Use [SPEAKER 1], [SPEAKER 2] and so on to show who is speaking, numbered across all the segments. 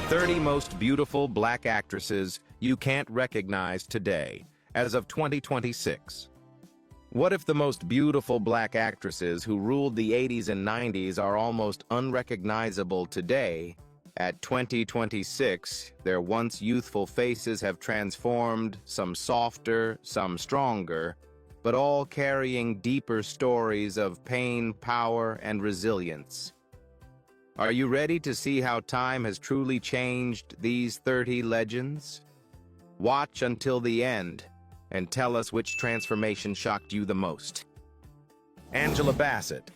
[SPEAKER 1] 30 most beautiful black actresses you can't recognize today, as of 2026. What if the most beautiful black actresses who ruled the 80s and 90s are almost unrecognizable today? At 2026, their once youthful faces have transformed, some softer, some stronger, but all carrying deeper stories of pain, power, and resilience. Are you ready to see how time has truly changed these 30 legends? Watch until the end and tell us which transformation shocked you the most. Angela Bassett.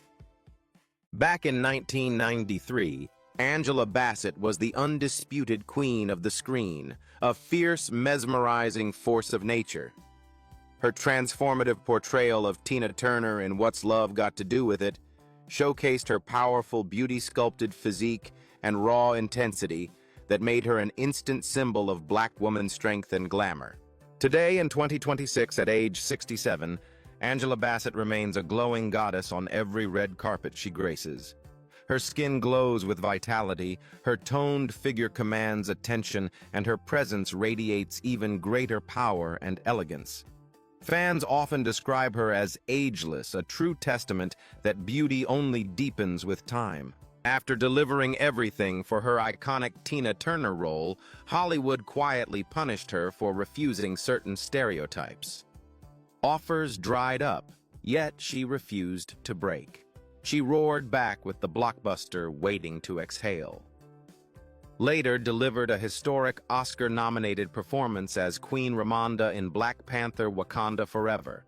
[SPEAKER 1] Back in 1993, Angela Bassett was the undisputed queen of the screen, a fierce, mesmerizing force of nature. Her transformative portrayal of Tina Turner in What's Love Got to Do with It showcased her powerful, beauty-sculpted physique and raw intensity that made her an instant symbol of black woman strength and glamour. Today, in 2026, at age 67, Angela Bassett remains a glowing goddess on every red carpet she graces. Her skin glows with vitality, her toned figure commands attention, and her presence radiates even greater power and elegance. Fans often describe her as ageless, a true testament that beauty only deepens with time. After delivering everything for her iconic Tina Turner role, Hollywood quietly punished her for refusing certain stereotypes. Offers dried up, yet she refused to break. She roared back with the blockbuster waiting to exhale. Later delivered a historic Oscar-nominated performance as Queen Ramonda in Black Panther: Wakanda Forever,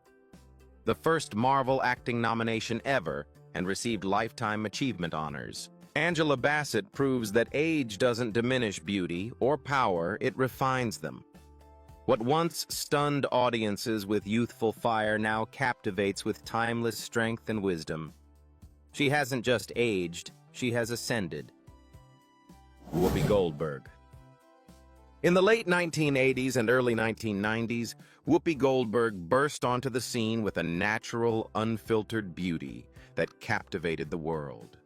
[SPEAKER 1] the first Marvel acting nomination ever, and received Lifetime Achievement honors. Angela Bassett proves that age doesn't diminish beauty or power, it refines them. What once stunned audiences with youthful fire now captivates with timeless strength and wisdom. She hasn't just aged, she has ascended. Whoopi Goldberg. In the late 1980s and early 1990s, Whoopi Goldberg burst onto the scene with a natural, unfiltered beauty that captivated the world.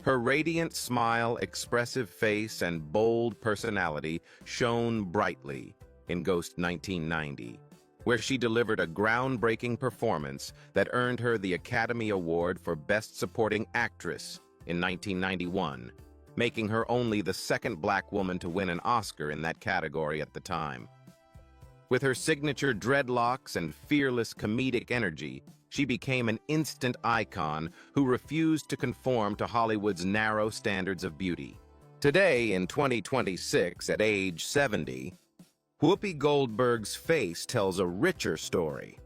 [SPEAKER 1] Her radiant smile, expressive face, and bold personality shone brightly in Ghost 1990, where she delivered a groundbreaking performance that earned her the Academy Award for Best Supporting Actress in 1991, making her only the second black woman to win an Oscar in that category at the time. With her signature dreadlocks and fearless comedic energy, she became an instant icon who refused to conform to Hollywood's narrow standards of beauty. Today, in 2026, at age 70, Whoopi Goldberg's face tells a richer story.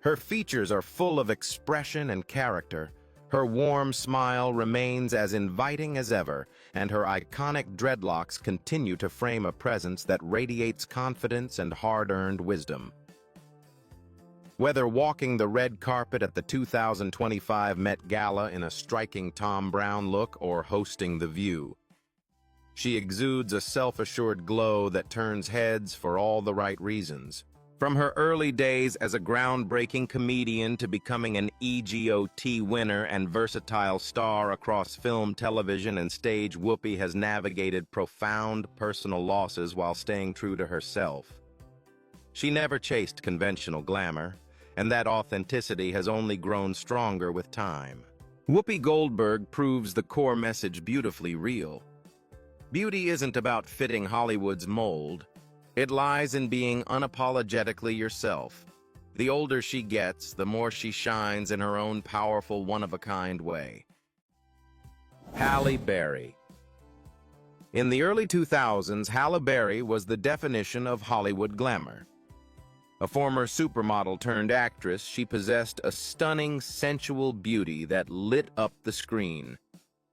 [SPEAKER 1] Her features are full of expression and character. Her warm smile remains as inviting as ever, and her iconic dreadlocks continue to frame a presence that radiates confidence and hard-earned wisdom. Whether walking the red carpet at the 2025 Met Gala in a striking Tom Brown look or hosting The View, she exudes a self-assured glow that turns heads for all the right reasons. From her early days as a groundbreaking comedian to becoming an EGOT winner and versatile star across film, television, and stage, Whoopi has navigated profound personal losses while staying true to herself. She never chased conventional glamour, and that authenticity has only grown stronger with time. Whoopi Goldberg proves the core message beautifully real. Beauty isn't about fitting Hollywood's mold. It lies in being unapologetically yourself. The older she gets, the more she shines in her own powerful, one-of-a-kind way. Halle Berry. In the early 2000s, Halle Berry was the definition of Hollywood glamour. A former supermodel turned actress, she possessed a stunning, sensual beauty that lit up the screen.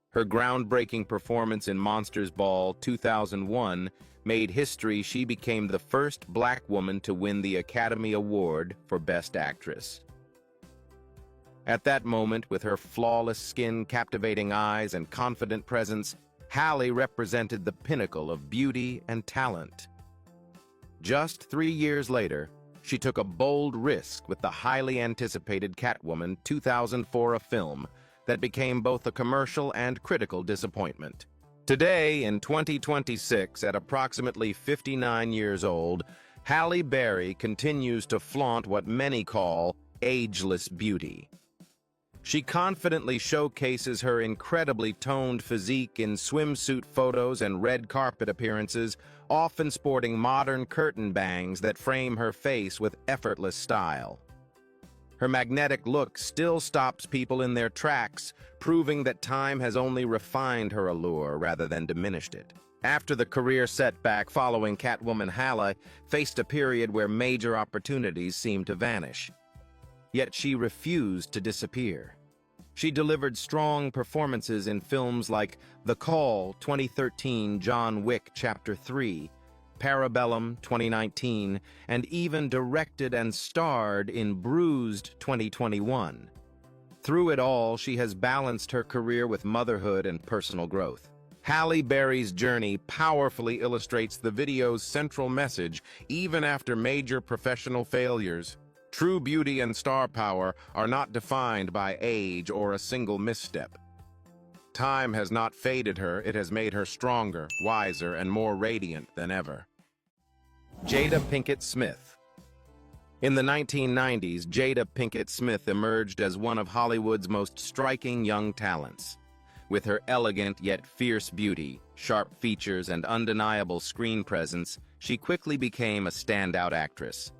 [SPEAKER 1] Her groundbreaking performance in Monsters Ball 2001 made history. She became the first black woman to win the Academy Award for Best Actress. At that moment, with her flawless skin, captivating eyes, and confident presence, Halle represented the pinnacle of beauty and talent. Just 3 years later, she took a bold risk with the highly anticipated Catwoman 2004, a film that became both a commercial and critical disappointment. Today, in 2026, at approximately 59 years old, Halle Berry continues to flaunt what many call ageless beauty. She confidently showcases her incredibly toned physique in swimsuit photos and red carpet appearances, often sporting modern curtain bangs that frame her face with effortless style. Her magnetic look still stops people in their tracks, proving that time has only refined her allure rather than diminished it. After the career setback following Catwoman, Halle faced a period where major opportunities seemed to vanish. Yet she refused to disappear. She delivered strong performances in films like The Call 2013, John Wick Chapter 3, Parabellum 2019, and even directed and starred in Bruised 2021. Through it all, she has balanced her career with motherhood and personal growth. Halle Berry's journey powerfully illustrates the video's central message, even after major professional failures. True beauty and star power are not defined by age or a single misstep. Time has not faded her, it has made her stronger, wiser, and more radiant than ever. Jada Pinkett Smith. In the 1990s, Jada Pinkett Smith emerged as one of Hollywood's most striking young talents. With her elegant yet fierce beauty, sharp features, and undeniable screen presence, she quickly became a standout actress.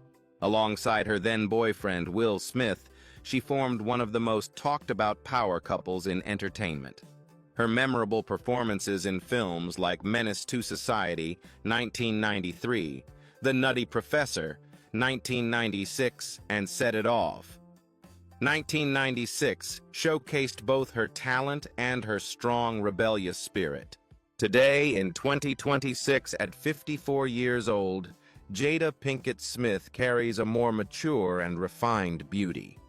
[SPEAKER 1] Alongside her then-boyfriend, Will Smith, she formed one of the most talked-about power couples in entertainment. Her memorable performances in films like Menace to Society, 1993, The Nutty Professor, 1996, and Set It Off, 1996, showcased both her talent and her strong, rebellious spirit. Today, in 2026, at 54 years old, Jada Pinkett Smith carries a more mature and refined beauty.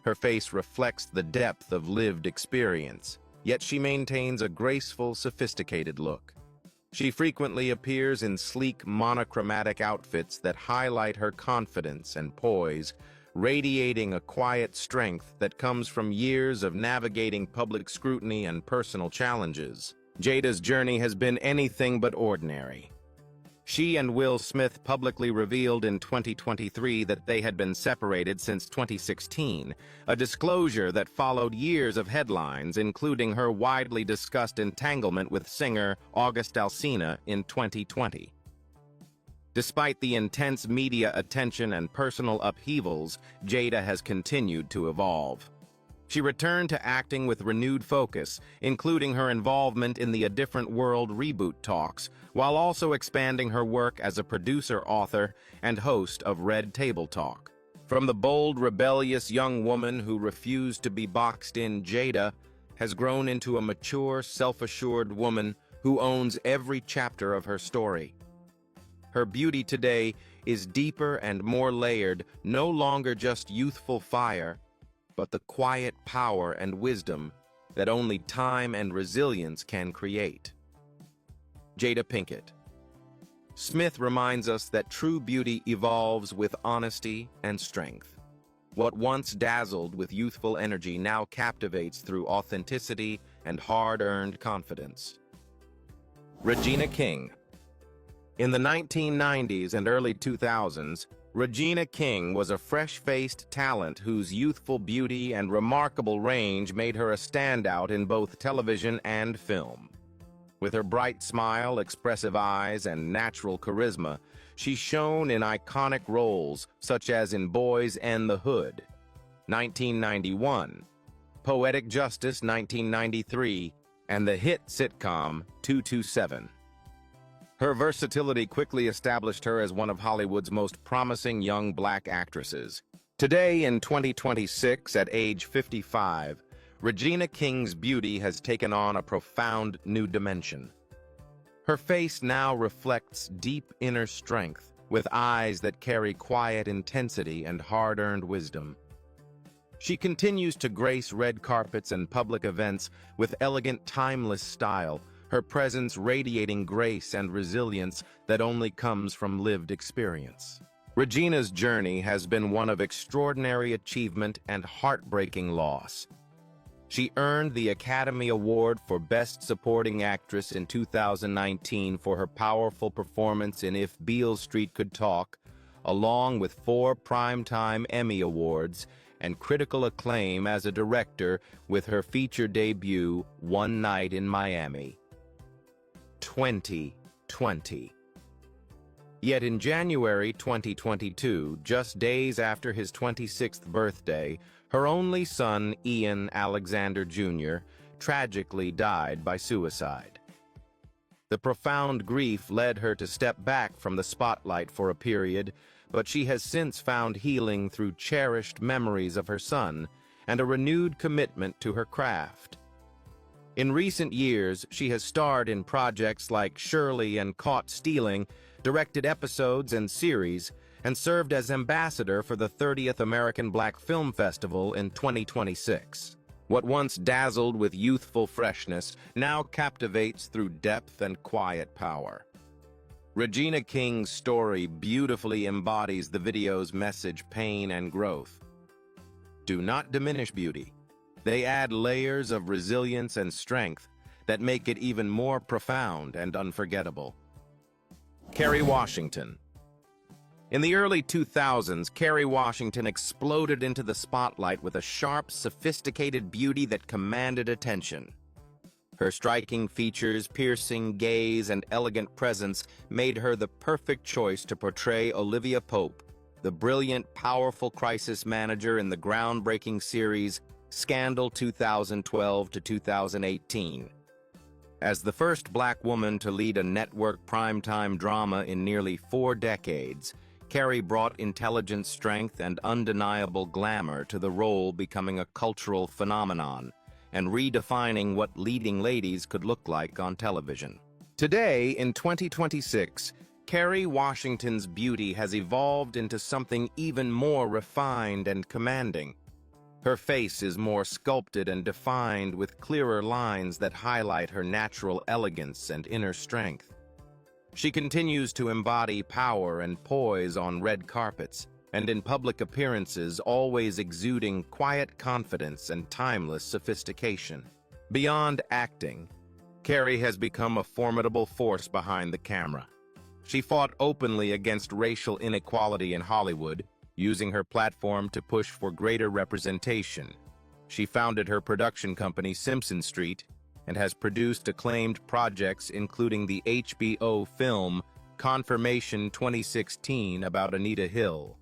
[SPEAKER 1] Her face reflects the depth of lived experience, yet she maintains a graceful, sophisticated look. She frequently appears in sleek, monochromatic outfits that highlight her confidence and poise, radiating a quiet strength that comes from years of navigating public scrutiny and personal challenges. Jada's journey has been anything but ordinary. She and Will Smith publicly revealed in 2023 that they had been separated since 2016, a disclosure that followed years of headlines, including her widely discussed entanglement with singer August Alsina in 2020. Despite the intense media attention and personal upheavals, Jada has continued to evolve. She returned to acting with renewed focus, including her involvement in the A Different World reboot talks, while also expanding her work as a producer, author, and host of Red Table Talk. From the bold, rebellious young woman who refused to be boxed in, Jada has grown into a mature, self-assured woman who owns every chapter of her story. Her beauty today is deeper and more layered, no longer just youthful fire, but the quiet power and wisdom that only time and resilience can create. Jada Pinkett Smith reminds us that true beauty evolves with honesty and strength. What once dazzled with youthful energy now captivates through authenticity and hard-earned confidence. Regina King. In the 1990s and early 2000s, Regina King was a fresh-faced talent whose youthful beauty and remarkable range made her a standout in both television and film. With her bright smile, expressive eyes, and natural charisma, she shone in iconic roles such as in Boys and the Hood, 1991, Poetic Justice, 1993, and the hit sitcom 227. Her versatility quickly established her as one of Hollywood's most promising young black actresses. Today, in 2026, at age 55, Regina King's beauty has taken on a profound new dimension. Her face now reflects deep inner strength, with eyes that carry quiet intensity and hard-earned wisdom. She continues to grace red carpets and public events with elegant, timeless style, her presence radiating grace and resilience that only comes from lived experience. Regina's journey has been one of extraordinary achievement and heartbreaking loss. She earned the Academy Award for Best Supporting Actress in 2019 for her powerful performance in If Beale Street Could Talk, along with 4 Primetime Emmy Awards and critical acclaim as a director with her feature debut, One Night in Miami. 2020. Yet in January 2022, just days after his 26th birthday, her only son, Ian Alexander Jr., tragically died by suicide. The profound grief led her to step back from the spotlight for a period, but she has since found healing through cherished memories of her son and a renewed commitment to her craft. In recent years, she has starred in projects like Shirley and Caught Stealing, directed episodes and series, and served as ambassador for the 30th American Black Film Festival in 2026. What once dazzled with youthful freshness now captivates through depth and quiet power. Regina King's story beautifully embodies the video's message, pain and growth. Do not diminish beauty. They add layers of resilience and strength that make it even more profound and unforgettable. Kerry Washington. In the early 2000s, Kerry Washington exploded into the spotlight with a sharp, sophisticated beauty that commanded attention. Her striking features, piercing gaze, and elegant presence made her the perfect choice to portray Olivia Pope, the brilliant, powerful crisis manager in the groundbreaking series Scandal 2012 to 2018. As the first Black woman to lead a network primetime drama in nearly 4 decades, Kerry brought intelligent strength and undeniable glamour to the role, becoming a cultural phenomenon and redefining what leading ladies could look like on television. Today, in 2026, Kerry Washington's beauty has evolved into something even more refined and commanding. Her face is more sculpted and defined, with clearer lines that highlight her natural elegance and inner strength. She continues to embody power and poise on red carpets, and in public appearances, always exuding quiet confidence and timeless sophistication. Beyond acting, Kerry has become a formidable force behind the camera. She fought openly against racial inequality in Hollywood, using her platform to push for greater representation. She founded her production company, Simpson Street, and has produced acclaimed projects including the HBO film Confirmation 2016 about Anita Hill.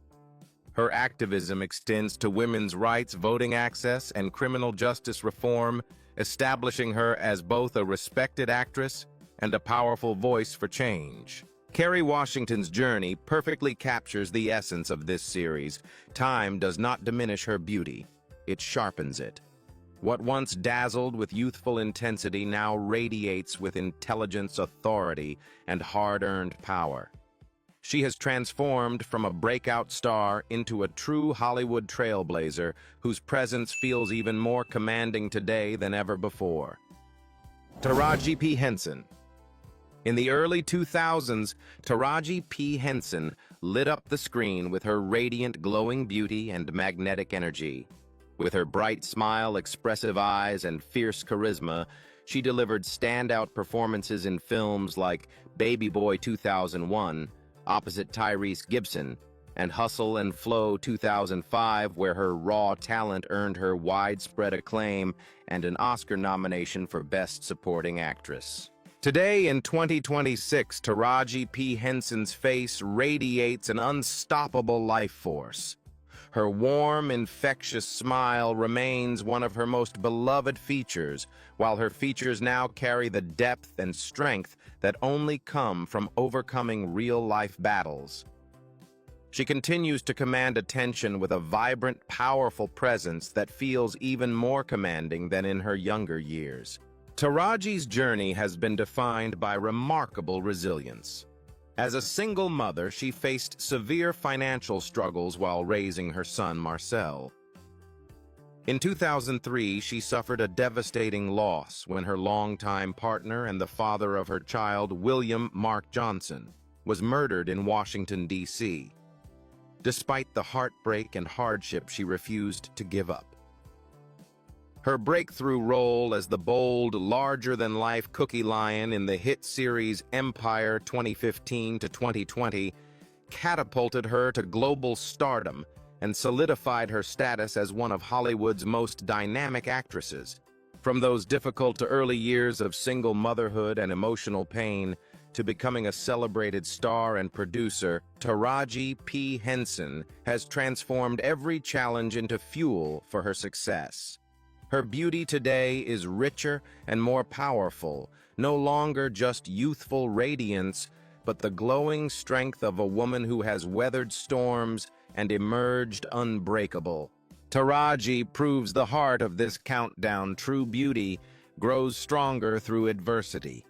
[SPEAKER 1] Her activism extends to women's rights, voting access, and criminal justice reform, establishing her as both a respected actress and a powerful voice for change. Kerry Washington's journey perfectly captures the essence of this series. Time does not diminish her beauty, it sharpens it. What once dazzled with youthful intensity now radiates with intelligence, authority, and hard-earned power. She has transformed from a breakout star into a true Hollywood trailblazer whose presence feels even more commanding today than ever before. Taraji P. Henson. In the early 2000s, Taraji P. Henson lit up the screen with her radiant, glowing beauty and magnetic energy. With her bright smile, expressive eyes, and fierce charisma, she delivered standout performances in films like Baby Boy 2001, opposite Tyrese Gibson, and Hustle and Flow 2005, where her raw talent earned her widespread acclaim and an Oscar nomination for Best Supporting Actress. Today, in 2026, Taraji P. Henson's face radiates an unstoppable life force. Her warm, infectious smile remains one of her most beloved features, while her features now carry the depth and strength that only come from overcoming real-life battles. She continues to command attention with a vibrant, powerful presence that feels even more commanding than in her younger years. Taraji's journey has been defined by remarkable resilience. As a single mother, she faced severe financial struggles while raising her son, Marcel. In 2003, she suffered a devastating loss when her longtime partner and the father of her child, William Mark Johnson, was murdered in Washington, D.C. Despite the heartbreak and hardship, she refused to give up. Her breakthrough role as the bold, larger-than-life Cookie Lion in the hit series Empire 2015 to 2020 catapulted her to global stardom and solidified her status as one of Hollywood's most dynamic actresses. From those difficult to early years of single motherhood and emotional pain to becoming a celebrated star and producer, Taraji P. Henson has transformed every challenge into fuel for her success. Her beauty today is richer and more powerful, no longer just youthful radiance, but the glowing strength of a woman who has weathered storms and emerged unbreakable. Taraji proves the heart of this countdown. True beauty grows stronger through adversity.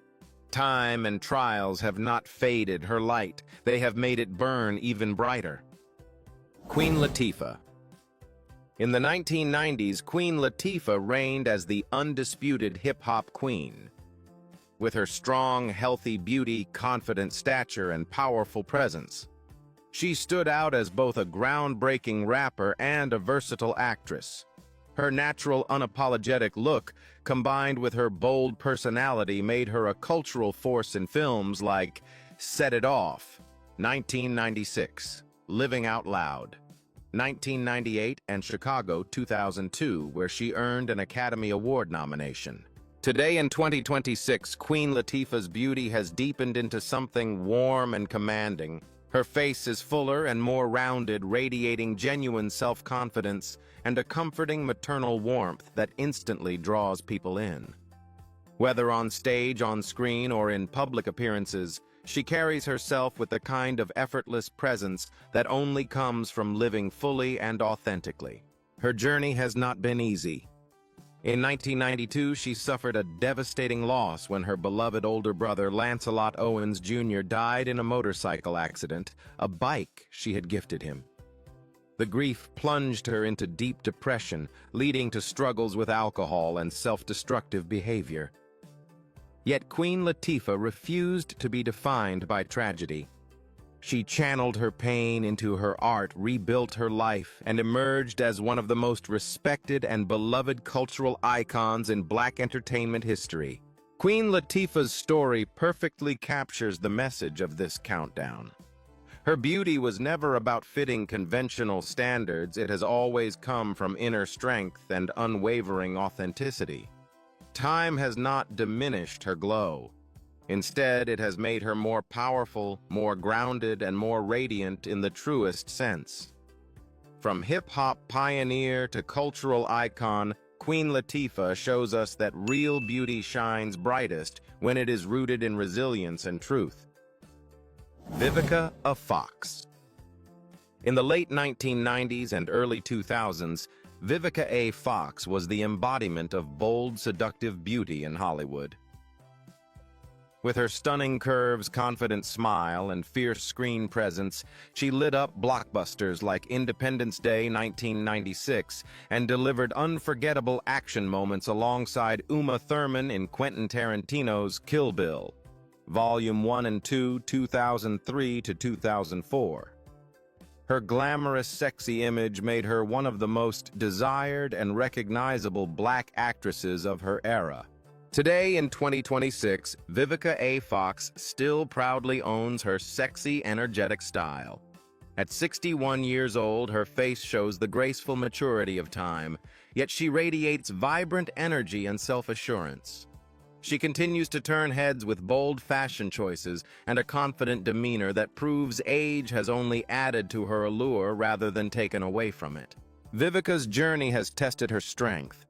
[SPEAKER 1] Time and trials have not faded her light. They have made it burn even brighter. Queen Latifah. In the 1990s, Queen Latifah reigned as the undisputed hip-hop queen. With her strong, healthy beauty, confident stature, and powerful presence, she stood out as both a groundbreaking rapper and a versatile actress. Her natural, unapologetic look, combined with her bold personality, made her a cultural force in films like Set It Off, 1996, Living Out Loud, 1998, and Chicago, 2002, where she earned an Academy Award nomination. Today in 2026, Queen Latifah's beauty has deepened into something warm and commanding. Her face is fuller and more rounded, radiating genuine self-confidence and a comforting maternal warmth that instantly draws people in. Whether on stage, on screen, or in public appearances, she carries herself with a kind of effortless presence that only comes from living fully and authentically. Her journey has not been easy. In 1992, she suffered a devastating loss when her beloved older brother, Lancelot Owens Jr., died in a motorcycle accident, a bike she had gifted him. The grief plunged her into deep depression, leading to struggles with alcohol and self-destructive behavior. Yet Queen Latifah refused to be defined by tragedy. She channeled her pain into her art, rebuilt her life, and emerged as one of the most respected and beloved cultural icons in Black entertainment history. Queen Latifah's story perfectly captures the message of this countdown. Her beauty was never about fitting conventional standards. It has always come from inner strength and unwavering authenticity. Time has not diminished her glow. Instead, it has made her more powerful, more grounded, and more radiant in the truest sense. From hip-hop pioneer to cultural icon, Queen Latifah shows us that real beauty shines brightest when it is rooted in resilience and truth. Vivica A. Fox. In the late 1990s and early 2000s, Vivica A. Fox was the embodiment of bold, seductive beauty in Hollywood. With her stunning curves, confident smile, and fierce screen presence, she lit up blockbusters like Independence Day 1996 and delivered unforgettable action moments alongside Uma Thurman in Quentin Tarantino's Kill Bill, Volume 1 and 2, 2003 to 2004. Her glamorous, sexy image made her one of the most desired and recognizable Black actresses of her era. Today, in 2026, Vivica A. Fox still proudly owns her sexy, energetic style. At 61 years old, her face shows the graceful maturity of time, yet she radiates vibrant energy and self-assurance. She continues to turn heads with bold fashion choices and a confident demeanor that proves age has only added to her allure rather than taken away from it. Vivica's journey has tested her strength.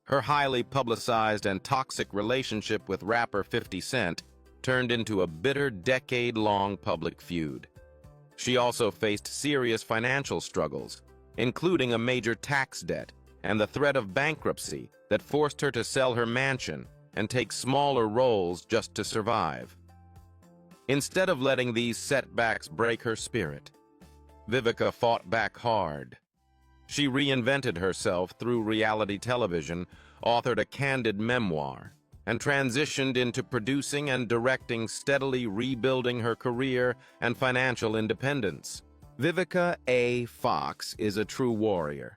[SPEAKER 1] Her highly publicized and toxic relationship with rapper 50 Cent turned into a bitter decade-long public feud. She also faced serious financial struggles, including a major tax debt and the threat of bankruptcy that forced her to sell her mansion and take smaller roles just to survive. Instead of letting these setbacks break her spirit, Vivica fought back hard. She reinvented herself through reality television, authored a candid memoir, and transitioned into producing and directing, steadily rebuilding her career and financial independence. Vivica A. Fox is a true warrior.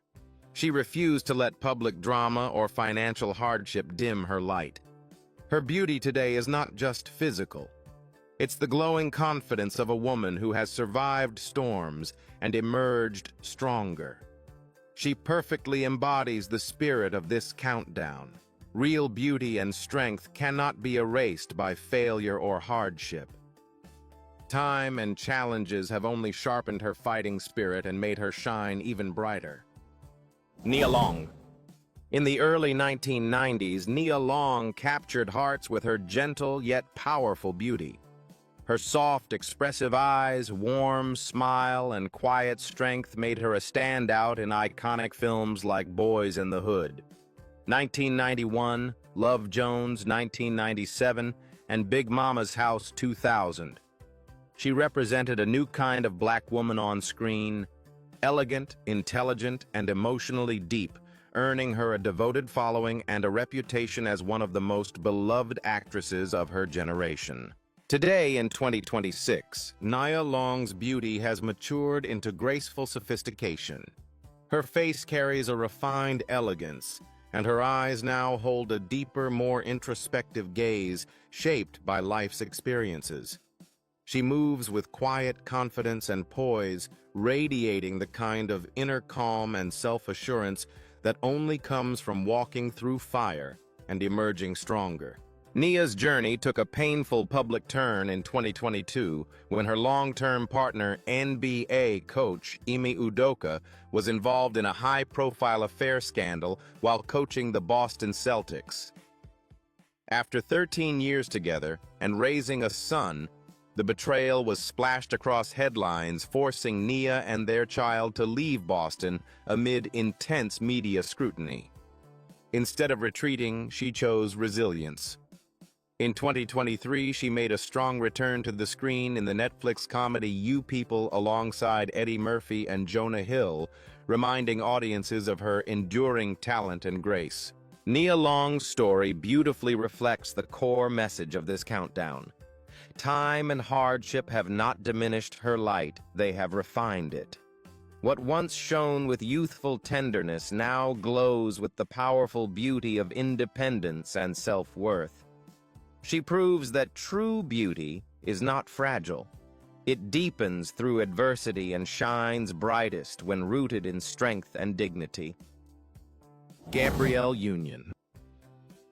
[SPEAKER 1] She refused to let public drama or financial hardship dim her light. Her beauty today is not just physical. It's the glowing confidence of a woman who has survived storms and emerged stronger. She perfectly embodies the spirit of this countdown. Real beauty and strength cannot be erased by failure or hardship. Time and challenges have only sharpened her fighting spirit and made her shine even brighter. Nia Long. In the early 1990s, Nia Long captured hearts with her gentle yet powerful beauty. Her soft, expressive eyes, warm smile, and quiet strength made her a standout in iconic films like Boys in the Hood, 1991, Love Jones, 1997, and Big Mama's House, 2000. She represented a new kind of black woman on screen, elegant, intelligent, and emotionally deep, earning her a devoted following and a reputation as one of the most beloved actresses of her generation. Today, in 2026, Nia Long's beauty has matured into graceful sophistication. Her face carries a refined elegance, and her eyes now hold a deeper, more introspective gaze shaped by life's experiences. She moves with quiet confidence and poise, radiating the kind of inner calm and self-assurance that only comes from walking through fire and emerging stronger. Nia's journey took a painful public turn in 2022 when her long-term partner, NBA coach Ime Udoka, was involved in a high-profile affair scandal while coaching the Boston Celtics. After 13 years together and raising a son, the betrayal was splashed across headlines, forcing Nia and their child to leave Boston amid intense media scrutiny. Instead of retreating, she chose resilience. In 2023, she made a strong return to the screen in the Netflix comedy You People alongside Eddie Murphy and Jonah Hill, reminding audiences of her enduring talent and grace. Nia Long's story beautifully reflects the core message of this countdown. Time and hardship have not diminished her light, they have refined it. What once shone with youthful tenderness now glows with the powerful beauty of independence and self-worth. She proves that true beauty is not fragile. It deepens through adversity and shines brightest when rooted in strength and dignity. Gabrielle Union.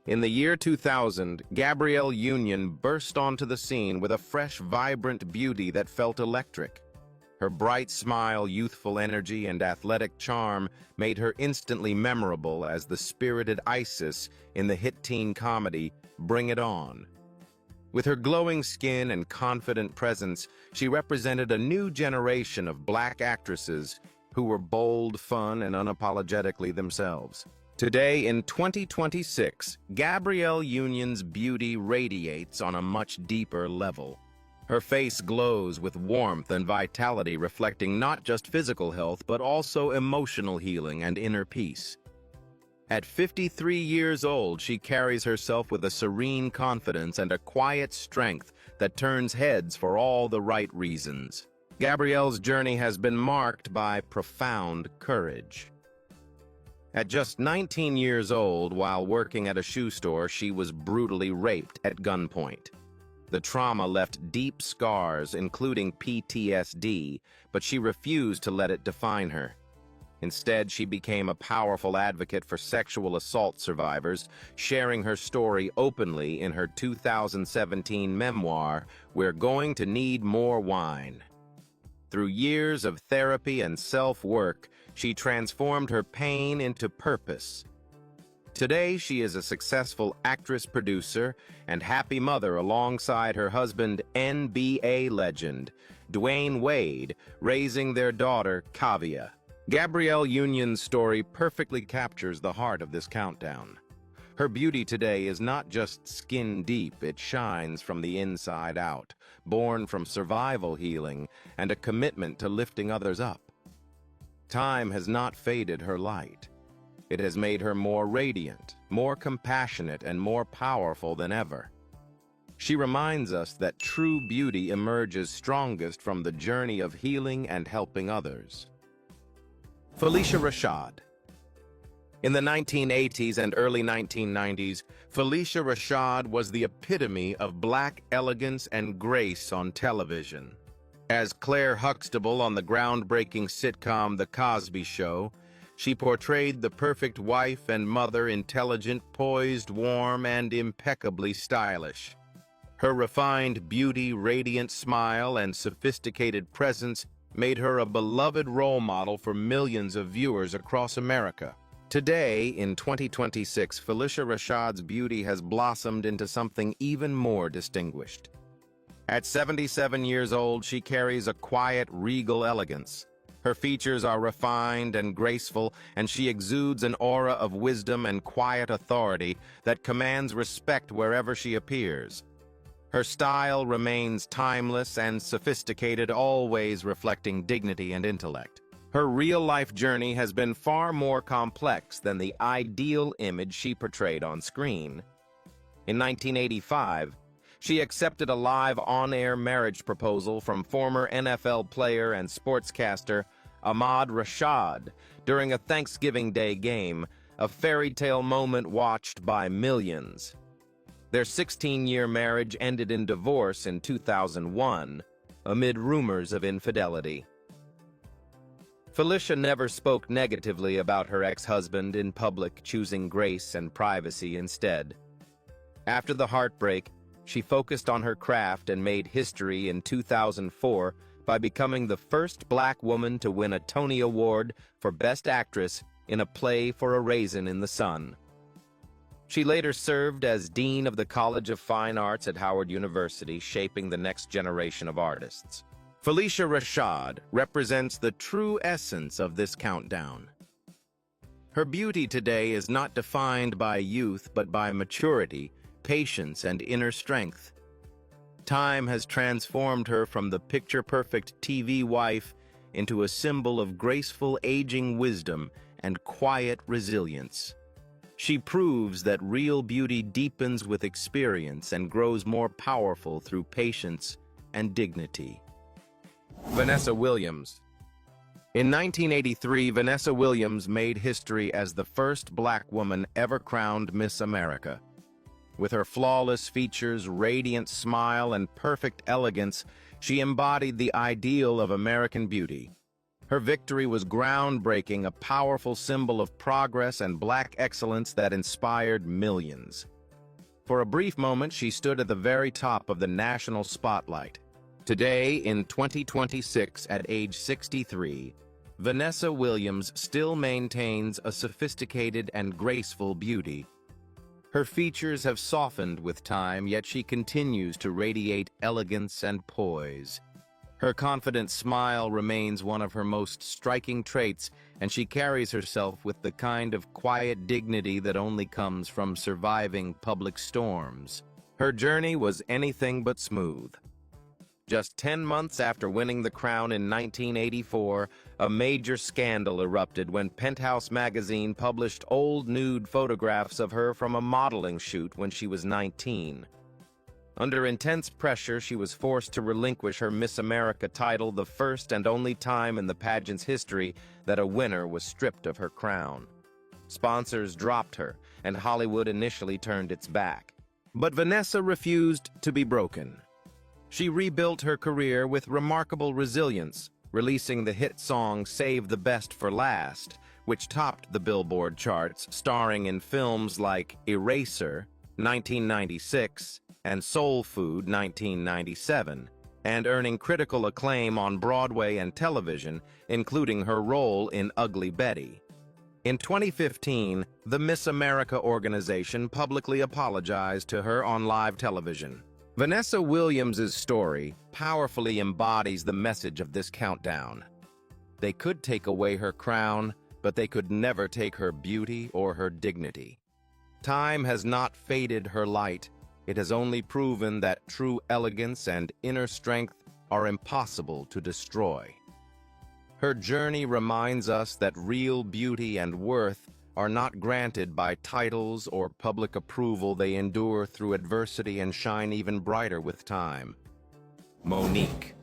[SPEAKER 1] In the year 2000, Gabrielle Union burst onto the scene with a fresh, vibrant beauty that felt electric. Her bright smile, youthful energy, and athletic charm made her instantly memorable as the spirited Isis in the hit teen comedy Bring It On. With her glowing skin and confident presence, she represented a new generation of black actresses who were bold, fun, and unapologetically themselves. Today, in 2026, Gabrielle Union's beauty radiates on a much deeper level. Her face glows with warmth and vitality, reflecting not just physical health, but also emotional healing and inner peace. At 53 years old, she carries herself with a serene confidence and a quiet strength that turns heads for all the right reasons. Gabrielle's journey has been marked by profound courage. At just 19 years old, while working at a shoe store, she was brutally raped at gunpoint. The trauma left deep scars, including PTSD, but she refused to let it define her. Instead, she became a powerful advocate for sexual assault survivors, sharing her story openly in her 2017 memoir, We're Going to Need More Wine. Through years of therapy and self-work, she transformed her pain into purpose. Today, she is a successful actress, producer, and happy mother alongside her husband, NBA legend, Dwayne Wade, raising their daughter, Kavia. Gabrielle Union's story perfectly captures the heart of this countdown. Her beauty today is not just skin deep, it shines from the inside out, born from survival healing and a commitment to lifting others up. Time has not faded her light. It has made her more radiant, more compassionate, and more powerful than ever. She reminds us that true beauty emerges strongest from the journey of healing and helping others. Felicia Rashad. In the 1980s and early 1990s, Phylicia Rashad was the epitome of black elegance and grace on television. As Claire Huxtable on the groundbreaking sitcom The Cosby Show, she portrayed the perfect wife and mother, intelligent, poised, warm, and impeccably stylish. Her refined beauty, radiant smile, and sophisticated presence made her a beloved role model for millions of viewers across America. Today, in 2026, Phylicia Rashad's beauty has blossomed into something even more distinguished. At 77 years old, she carries a quiet, regal elegance. Her features are refined and graceful, and she exudes an aura of wisdom and quiet authority that commands respect wherever she appears. Her style remains timeless and sophisticated, always reflecting dignity and intellect. Her real-life journey has been far more complex than the ideal image she portrayed on screen. In 1985, she accepted a live on-air marriage proposal from former NFL player and sportscaster Ahmad Rashad during a Thanksgiving Day game, a fairy tale moment watched by millions. Their 16-year marriage ended in divorce in 2001, amid rumors of infidelity. Phylicia never spoke negatively about her ex-husband in public, choosing grace and privacy instead. After the heartbreak, she focused on her craft and made history in 2004 by becoming the first black woman to win a Tony Award for Best Actress in a play for a raisin in the sun. She later served as Dean of the College of Fine Arts at Howard University, shaping the next generation of artists. Phylicia Rashad represents the true essence of this countdown. Her beauty today is not defined by youth but by maturity, patience, and inner strength. Time has transformed her from the picture-perfect TV wife into a symbol of graceful aging wisdom and quiet resilience. She proves that real beauty deepens with experience and grows more powerful through patience and dignity. Vanessa Williams. In 1983, Vanessa Williams made history as the first black woman ever crowned Miss America. With her flawless features, radiant smile, and perfect elegance, she embodied the ideal of American beauty. Her victory was groundbreaking, a powerful symbol of progress and black excellence that inspired millions. For a brief moment, she stood at the very top of the national spotlight. Today, in 2026, at age 63, Vanessa Williams still maintains a sophisticated and graceful beauty. Her features have softened with time, yet she continues to radiate elegance and poise. Her confident smile remains one of her most striking traits, and she carries herself with the kind of quiet dignity that only comes from surviving public storms. Her journey was anything but smooth. Just 10 months after winning the crown in 1984, a major scandal erupted when Penthouse magazine published old nude photographs of her from a modeling shoot when she was 19. Under intense pressure, she was forced to relinquish her Miss America title, the first and only time in the pageant's history that a winner was stripped of her crown. Sponsors dropped her, and Hollywood initially turned its back. But Vanessa refused to be broken. She rebuilt her career with remarkable resilience, releasing the hit song Save the Best for Last, which topped the Billboard charts, starring in films like Eraser, 1996, and Soul Food, 1997, and earning critical acclaim on Broadway and television, including her role in Ugly Betty. In 2015, the Miss America organization publicly apologized to her on live television. Vanessa Williams' story powerfully embodies the message of this countdown. They could take away her crown, but they could never take her beauty or her dignity. Time has not faded her light. It has only proven that true elegance and inner strength are impossible to destroy. Her journey reminds us that real beauty and worth are not granted by titles or public approval. They endure through adversity and shine even brighter with time. Monique.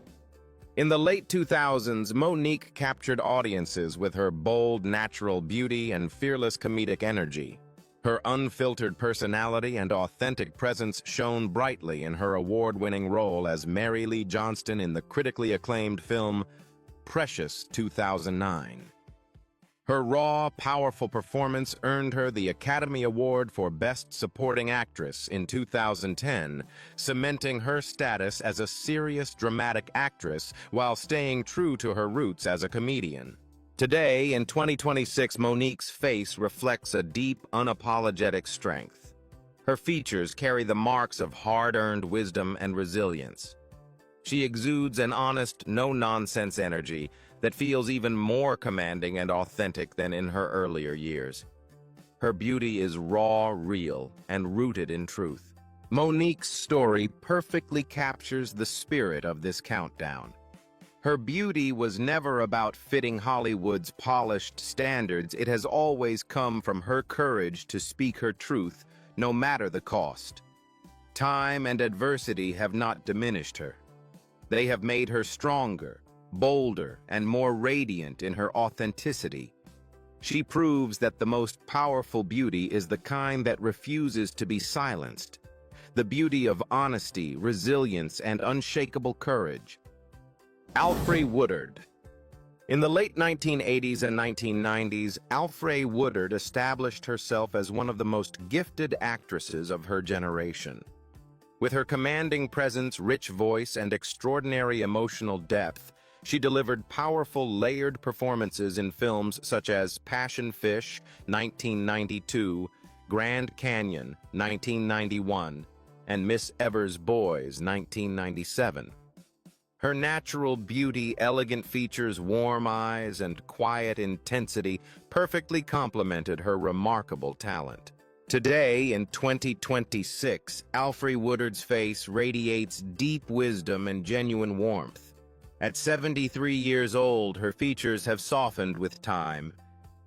[SPEAKER 1] In the late 2000s, Monique captured audiences with her bold, natural beauty and fearless comedic energy. Her unfiltered personality and authentic presence shone brightly in her award-winning role as Mary Lee Johnston in the critically acclaimed film Precious 2009. Her raw, powerful performance earned her the Academy Award for Best Supporting Actress in 2010, cementing her status as a serious, dramatic actress while staying true to her roots as a comedian. Today, in 2026, Monique's face reflects a deep, unapologetic strength. Her features carry the marks of hard-earned wisdom and resilience. She exudes an honest, no-nonsense energy that feels even more commanding and authentic than in her earlier years. Her beauty is raw, real, and rooted in truth. Monique's story perfectly captures the spirit of this countdown. Her beauty was never about fitting Hollywood's polished standards. It has always come from her courage to speak her truth, no matter the cost. Time and adversity have not diminished her. They have made her stronger, bolder, and more radiant in her authenticity. She proves that the most powerful beauty is the kind that refuses to be silenced, the beauty of honesty, resilience, and unshakable courage. Alfre Woodard. In the late 1980s and 1990s, Alfre Woodard established herself as one of the most gifted actresses of her generation. With her commanding presence, rich voice, and extraordinary emotional depth, she delivered powerful, layered performances in films such as Passion Fish, 1992, Grand Canyon, 1991, and Miss Evers' Boys, 1997. Her natural beauty, elegant features, warm eyes, and quiet intensity perfectly complemented her remarkable talent. Today, in 2026, Alfre Woodard's face radiates deep wisdom and genuine warmth. At 73 years old, her features have softened with time,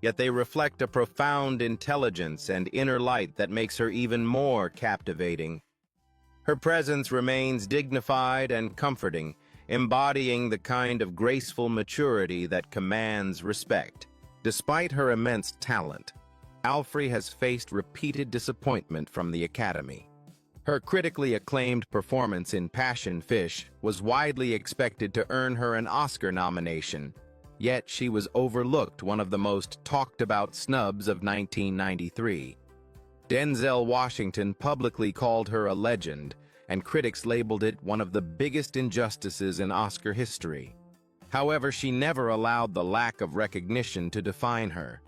[SPEAKER 1] yet they reflect a profound intelligence and inner light that makes her even more captivating. Her presence remains dignified and comforting, embodying the kind of graceful maturity that commands respect. Despite her immense talent, Alfre has faced repeated disappointment from the Academy. Her critically acclaimed performance in Passion Fish was widely expected to earn her an Oscar nomination, yet she was overlooked, one of the most talked-about snubs of 1993. Denzel Washington publicly called her a legend, and critics labeled it one of the biggest injustices in Oscar history. However, she never allowed the lack of recognition to define her.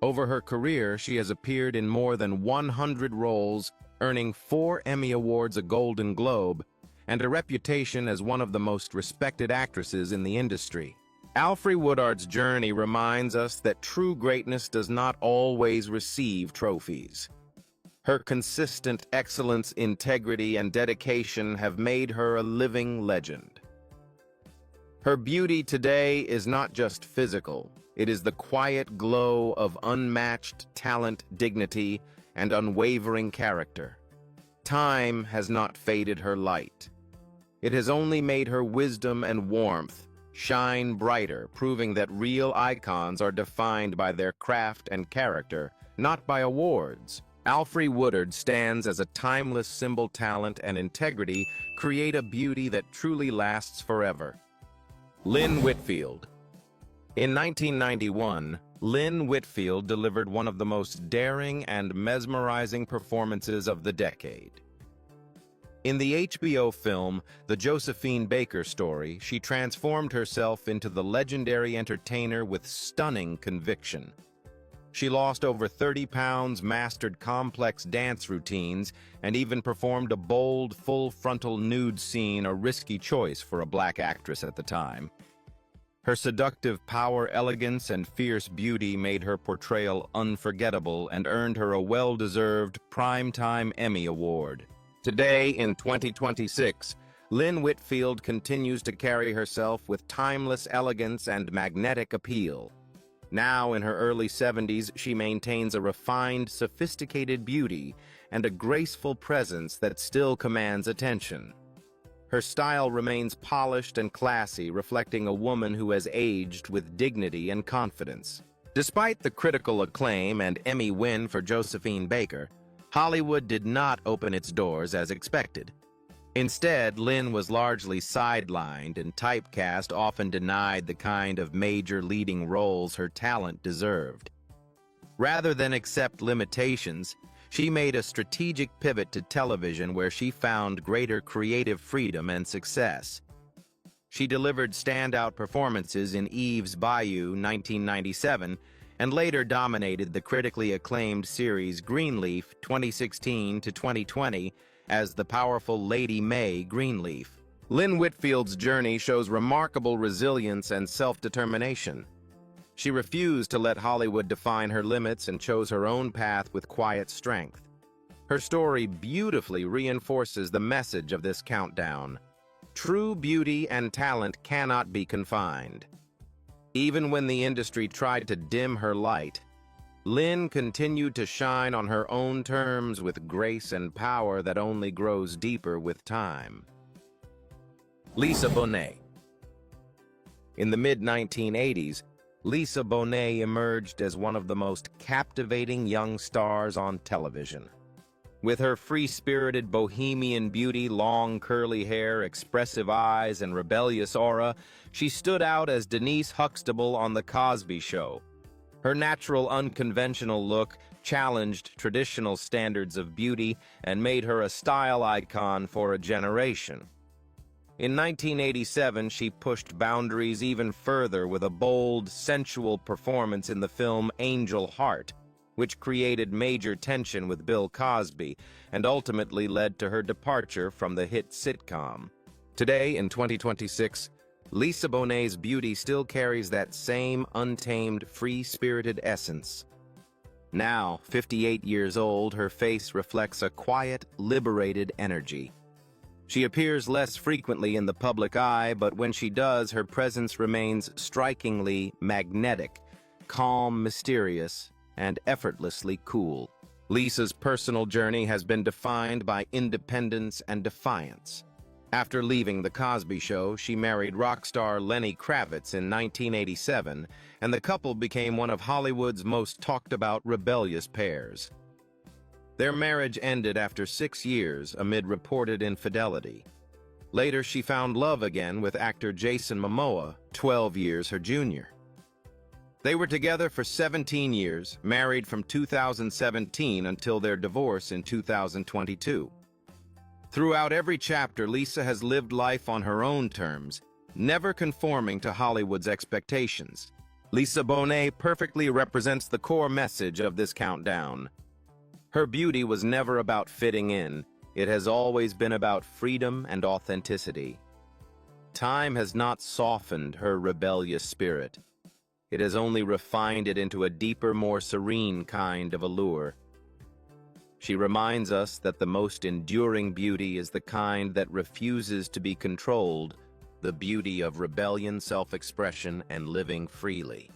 [SPEAKER 1] Over her career, she has appeared in more than 100 roles, earning 4 Emmy Awards, a Golden Globe, and a reputation as one of the most respected actresses in the industry. Alfre Woodard's journey reminds us that true greatness does not always receive trophies. Her consistent excellence, integrity, and dedication have made her a living legend. Her beauty today is not just physical. It is the quiet glow of unmatched talent, dignity, and unwavering character. Time has not faded her light. It has only made her wisdom and warmth shine brighter, proving that real icons are defined by their craft and character, not by awards. Alfre Woodard stands as a timeless symbol. Talent and integrity create a beauty that truly lasts forever. Lynn Whitfield. In 1991, Lynn Whitfield delivered one of the most daring and mesmerizing performances of the decade. In the HBO film The Josephine Baker Story, she transformed herself into the legendary entertainer with stunning conviction. She lost over 30 pounds, mastered complex dance routines, and even performed a bold, full-frontal nude scene, a risky choice for a black actress at the time. Her seductive power, elegance, and fierce beauty made her portrayal unforgettable and earned her a well-deserved Primetime Emmy Award. Today, in 2026, Lynn Whitfield continues to carry herself with timeless elegance and magnetic appeal. Now, in her early 70s, she maintains a refined, sophisticated beauty and a graceful presence that still commands attention. Her style remains polished and classy, reflecting a woman who has aged with dignity and confidence. Despite the critical acclaim and Emmy win for Josephine Baker, Hollywood did not open its doors as expected. Instead, Lynn was largely sidelined and typecast, often denied the kind of major leading roles her talent deserved. Rather than accept limitations, she made a strategic pivot to television where she found greater creative freedom and success. She delivered standout performances in Eve's Bayou 1997 and later dominated the critically acclaimed series Greenleaf 2016 to 2020 as the powerful Lady Mae Greenleaf. Lynn Whitfield's journey shows remarkable resilience and self-determination. She refused to let Hollywood define her limits and chose her own path with quiet strength. Her story beautifully reinforces the message of this countdown. True beauty and talent cannot be confined. Even when the industry tried to dim her light, Lynn continued to shine on her own terms with grace and power that only grows deeper with time. Lisa Bonet. In the mid-1980s, Lisa Bonet emerged as one of the most captivating young stars on television. With her free-spirited bohemian beauty, long curly hair, expressive eyes, and rebellious aura, she stood out as Denise Huxtable on The Cosby Show. Her natural, unconventional look challenged traditional standards of beauty and made her a style icon for a generation. In 1987, she pushed boundaries even further with a bold, sensual performance in the film Angel Heart, which created major tension with Bill Cosby and ultimately led to her departure from the hit sitcom. Today, in 2026, Lisa Bonet's beauty still carries that same untamed, free-spirited essence. Now, 58 years old, her face reflects a quiet, liberated energy. She appears less frequently in the public eye, but when she does, her presence remains strikingly magnetic, calm, mysterious, and effortlessly cool. Lisa's personal journey has been defined by independence and defiance. After leaving The Cosby Show, she married rock star Lenny Kravitz in 1987, and the couple became one of Hollywood's most talked-about rebellious pairs. Their marriage ended after 6 years amid reported infidelity. Later, she found love again with actor Jason Momoa, 12 years her junior. They were together for 17 years, married from 2017 until their divorce in 2022. Throughout every chapter, Lisa has lived life on her own terms, never conforming to Hollywood's expectations. Lisa Bonet perfectly represents the core message of this countdown. Her beauty was never about fitting in. It has always been about freedom and authenticity. Time has not softened her rebellious spirit. It has only refined it into a deeper, more serene kind of allure. She reminds us that the most enduring beauty is the kind that refuses to be controlled, the beauty of rebellion, self-expression, and living freely.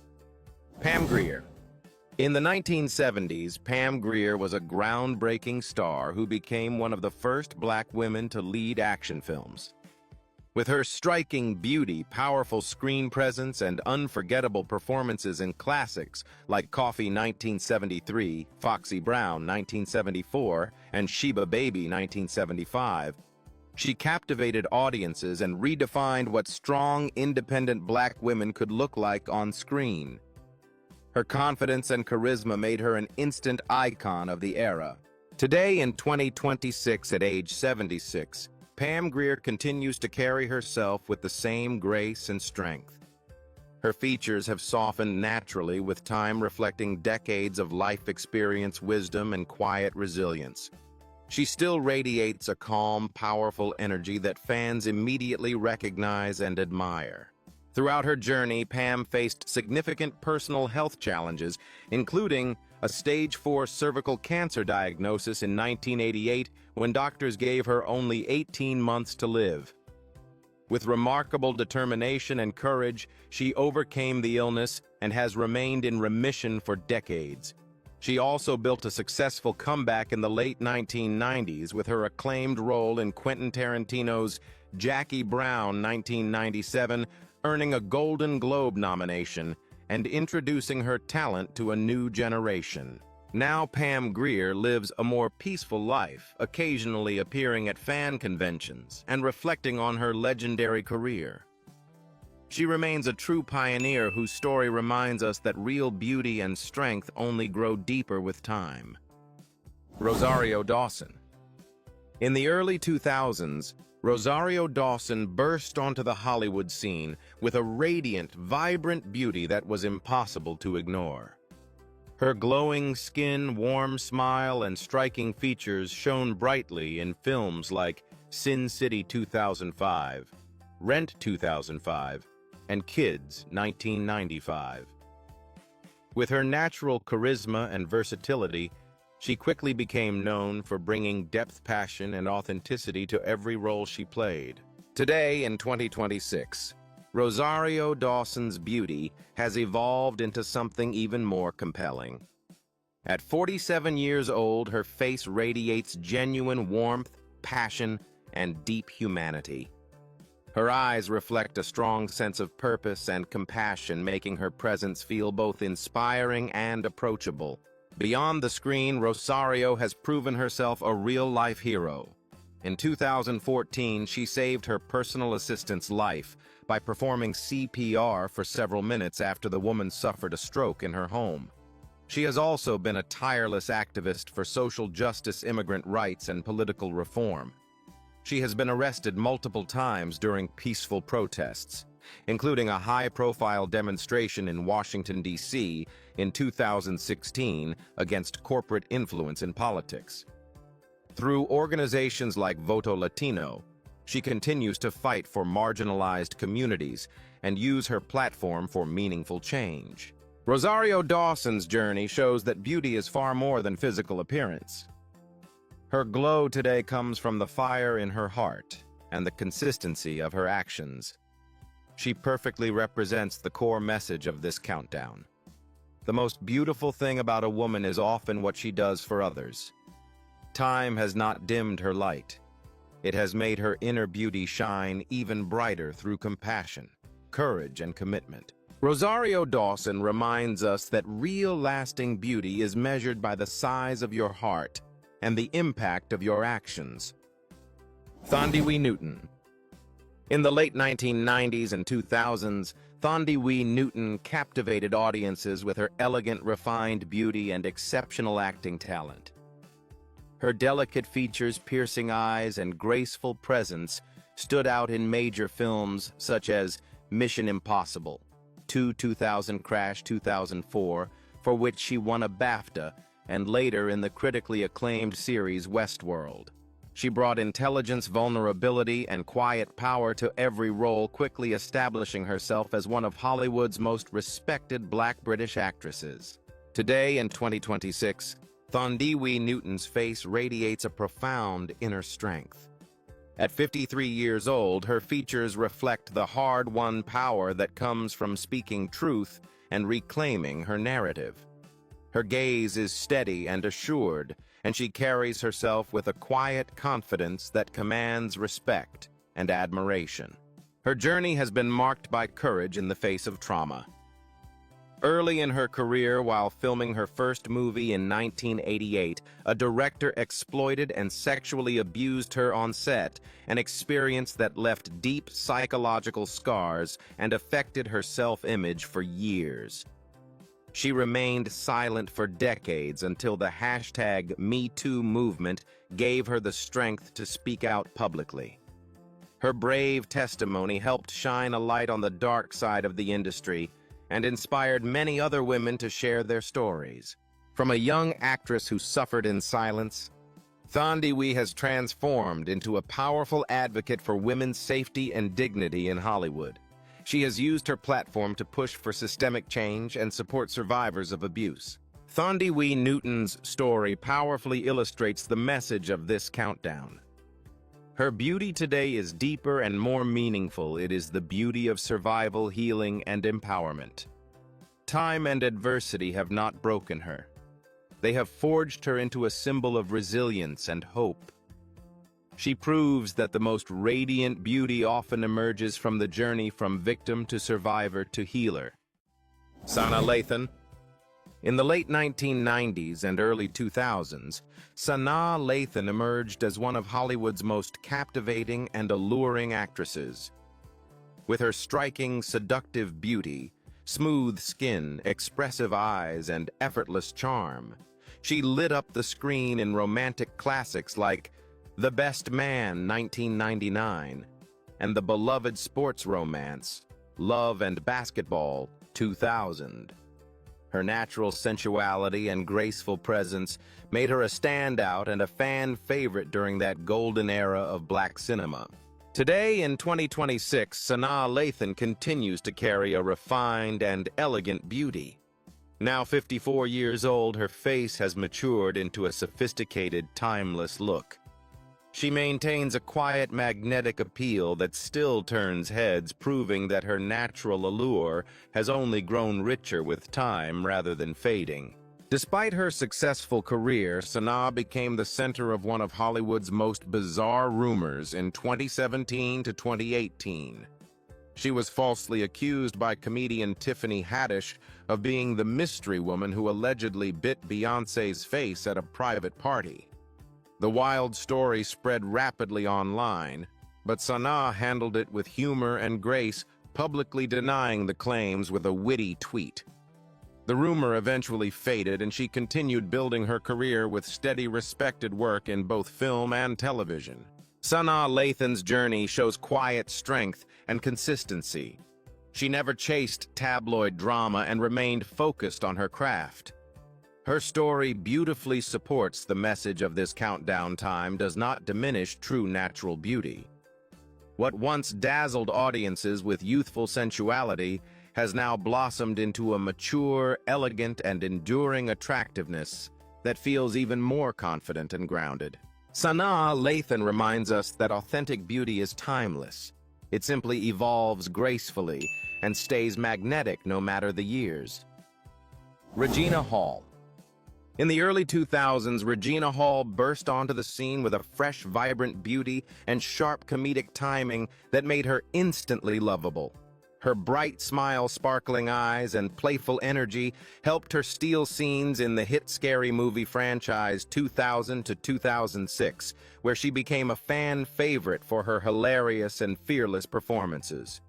[SPEAKER 1] Pam Grier. In the 1970s, Pam Grier was a groundbreaking star who became one of the first black women to lead action films. With her striking beauty, powerful screen presence, and unforgettable performances in classics like Coffee 1973, Foxy Brown 1974, and Sheba Baby 1975, she captivated audiences and redefined what strong, independent black women could look like on screen. Her confidence and charisma made her an instant icon of the era. Today, in 2026, at age 76, Pam Grier continues to carry herself with the same grace and strength. Her features have softened naturally with time, reflecting decades of life experience, wisdom, and quiet resilience. She still radiates a calm, powerful energy that fans immediately recognize and admire. Throughout her journey, Pam faced significant personal health challenges, including a stage 4 cervical cancer diagnosis in 1988 when doctors gave her only 18 months to live. With remarkable determination and courage, she overcame the illness and has remained in remission for decades. She also built a successful comeback in the late 1990s with her acclaimed role in Quentin Tarantino's Jackie Brown, 1997, earning a Golden Globe nomination and introducing her talent to a new generation. Now Pam Grier lives a more peaceful life, occasionally appearing at fan conventions and reflecting on her legendary career. She remains a true pioneer whose story reminds us that real beauty and strength only grow deeper with time. Rosario Dawson. In the early 2000s, Rosario Dawson burst onto the Hollywood scene with a radiant, vibrant beauty that was impossible to ignore. Her glowing skin, warm smile, and striking features shone brightly in films like Sin City 2005, Rent 2005, and Kids 1995. With her natural charisma and versatility, she quickly became known for bringing depth, passion, and authenticity to every role she played. Today, in 2026, Rosario Dawson's beauty has evolved into something even more compelling. At 47 years old, her face radiates genuine warmth, passion, and deep humanity. Her eyes reflect a strong sense of purpose and compassion, making her presence feel both inspiring and approachable. Beyond the screen, Rosario has proven herself a real-life hero. In 2014, she saved her personal assistant's life by performing CPR for several minutes after the woman suffered a stroke in her home. She has also been a tireless activist for social justice, immigrant rights, and political reform. She has been arrested multiple times during peaceful protests, including a high-profile demonstration in Washington, D.C. in 2016 against corporate influence in politics. Through organizations like Voto Latino, she continues to fight for marginalized communities and use her platform for meaningful change. Rosario Dawson's journey shows that beauty is far more than physical appearance. Her glow today comes from the fire in her heart and the consistency of her actions. She perfectly represents the core message of this countdown. The most beautiful thing about a woman is often what she does for others. Time has not dimmed her light. It has made her inner beauty shine even brighter through compassion, courage, and commitment. Rosario Dawson reminds us that real lasting beauty is measured by the size of your heart and the impact of your actions. Thandiwe Newton. In the late 1990s and 2000s, Thandiwe Newton captivated audiences with her elegant, refined beauty and exceptional acting talent. Her delicate features, piercing eyes, and graceful presence stood out in major films such as Mission Impossible, 2000 Crash 2004, for which she won a BAFTA, and later in the critically acclaimed series Westworld. She brought intelligence, vulnerability, and quiet power to every role, quickly establishing herself as one of Hollywood's most respected Black British actresses. Today, in 2026, Thandiwe Newton's face radiates a profound inner strength. At 53 years old, her features reflect the hard-won power that comes from speaking truth and reclaiming her narrative. Her gaze is steady and assured, and she carries herself with a quiet confidence that commands respect and admiration. Her journey has been marked by courage in the face of trauma. Early in her career, while filming her first movie in 1988, a director exploited and sexually abused her on set, an experience that left deep psychological scars and affected her self-image for years. She remained silent for decades until the #MeToo movement gave her the strength to speak out publicly. Her brave testimony helped shine a light on the dark side of the industry and inspired many other women to share their stories. From a young actress who suffered in silence, Thandiwe has transformed into a powerful advocate for women's safety and dignity in Hollywood. She has used her platform to push for systemic change and support survivors of abuse. Thandiwe Newton's story powerfully illustrates the message of this countdown. Her beauty today is deeper and more meaningful. It is the beauty of survival, healing, and empowerment. Time and adversity have not broken her. They have forged her into a symbol of resilience and hope. She proves that the most radiant beauty often emerges from the journey from victim to survivor to healer. Sanaa Lathan. In the late 1990s and early 2000s, Sanaa Lathan emerged as one of Hollywood's most captivating and alluring actresses. With her striking, seductive beauty, smooth skin, expressive eyes, and effortless charm, she lit up the screen in romantic classics like The Best Man, 1999, and the beloved sports romance, Love and Basketball, 2000. Her natural sensuality and graceful presence made her a standout and a fan favorite during that golden era of black cinema. Today, in 2026, Sanaa Lathan continues to carry a refined and elegant beauty. Now 54 years old, her face has matured into a sophisticated, timeless look. She maintains a quiet, magnetic appeal that still turns heads, proving that her natural allure has only grown richer with time rather than fading. Despite her successful career, Sanaa became the center of one of Hollywood's most bizarre rumors in 2017 to 2018. She was falsely accused by comedian Tiffany Haddish of being the mystery woman who allegedly bit Beyoncé's face at a private party. The wild story spread rapidly online, but Sanaa handled it with humor and grace, publicly denying the claims with a witty tweet. The rumor eventually faded, and she continued building her career with steady, respected work in both film and television. Sanaa Lathan's journey shows quiet strength and consistency. She never chased tabloid drama and remained focused on her craft. Her story beautifully supports the message of this countdown time does not diminish true natural beauty. What once dazzled audiences with youthful sensuality has now blossomed into a mature, elegant, and enduring attractiveness that feels even more confident and grounded. Sanaa Lathan reminds us that authentic beauty is timeless. It simply evolves gracefully and stays magnetic no matter the years. Regina Hall. In the early 2000s, Regina Hall burst onto the scene with a fresh, vibrant beauty and sharp comedic timing that made her instantly lovable. Her bright smile, sparkling eyes, and playful energy helped her steal scenes in the hit scary movie franchise 2000 to 2006, where she became a fan favorite for her hilarious and fearless performances.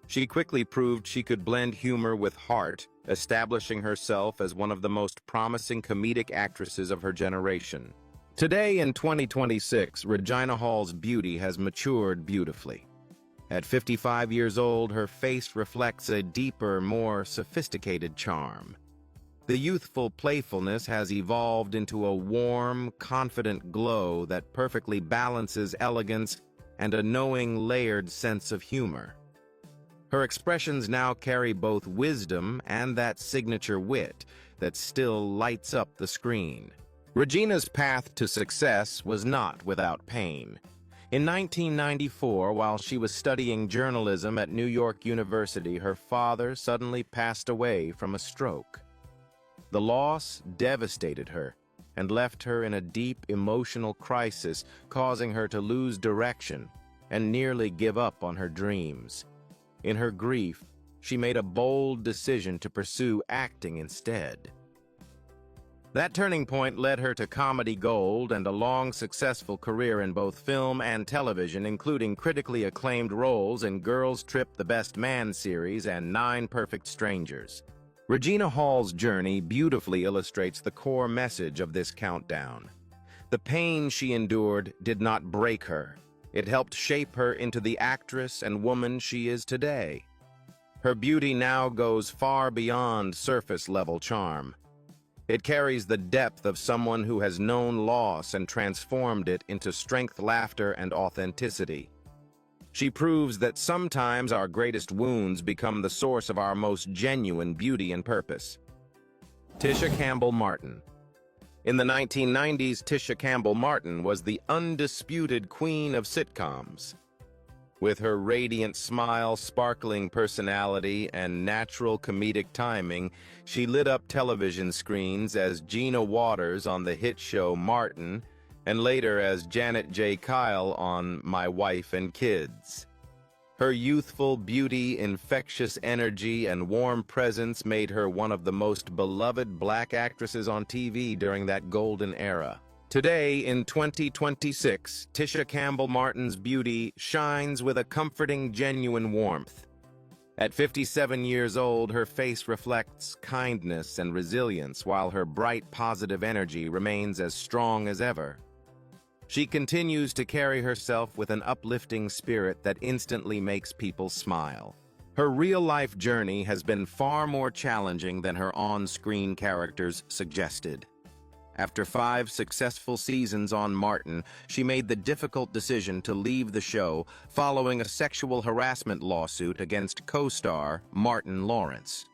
[SPEAKER 1] She quickly proved she could blend humor with heart, establishing herself as one of the most promising comedic actresses of her generation. Today, in 2026, Regina Hall's beauty has matured beautifully. At 55 years old, her face reflects a deeper, more sophisticated charm. The youthful playfulness has evolved into a warm, confident glow that perfectly balances elegance and a knowing, layered sense of humor. Her expressions now carry both wisdom and that signature wit that still lights up the screen. Regina's path to success was not without pain. In 1994, while she was studying journalism at New York University, her father suddenly passed away from a stroke. The loss devastated her and left her in a deep emotional crisis, causing her to lose direction and nearly give up on her dreams. In her grief, she made a bold decision to pursue acting instead. That turning point led her to comedy gold and a long, successful career in both film and television, including critically acclaimed roles in Girls Trip: The Best Man series and 9 Perfect Strangers. Regina Hall's journey beautifully illustrates the core message of this countdown. The pain she endured did not break her. It helped shape her into the actress and woman she is today. Her beauty now goes far beyond surface-level charm. It carries the depth of someone who has known loss and transformed it into strength, laughter, and authenticity. She proves that sometimes our greatest wounds become the source of our most genuine beauty and purpose. Tisha Campbell-Martin. In the 1990s, Tisha Campbell-Martin was the undisputed queen of sitcoms. With her radiant smile, sparkling personality, and natural comedic timing, she lit up television screens as Gina Waters on the hit show Martin and later as Janet J. Kyle on My Wife and Kids. Her youthful beauty, infectious energy, and warm presence made her one of the most beloved black actresses on TV during that golden era. Today, in 2026, Tisha Campbell Martin's beauty shines with a comforting, genuine warmth. At 57 years old, her face reflects kindness and resilience, while her bright, positive energy remains as strong as ever. She continues to carry herself with an uplifting spirit that instantly makes people smile. Her real-life journey has been far more challenging than her on-screen characters suggested. After 5 successful seasons on Martin, she made the difficult decision to leave the show following a sexual harassment lawsuit against co-star Martin Lawrence.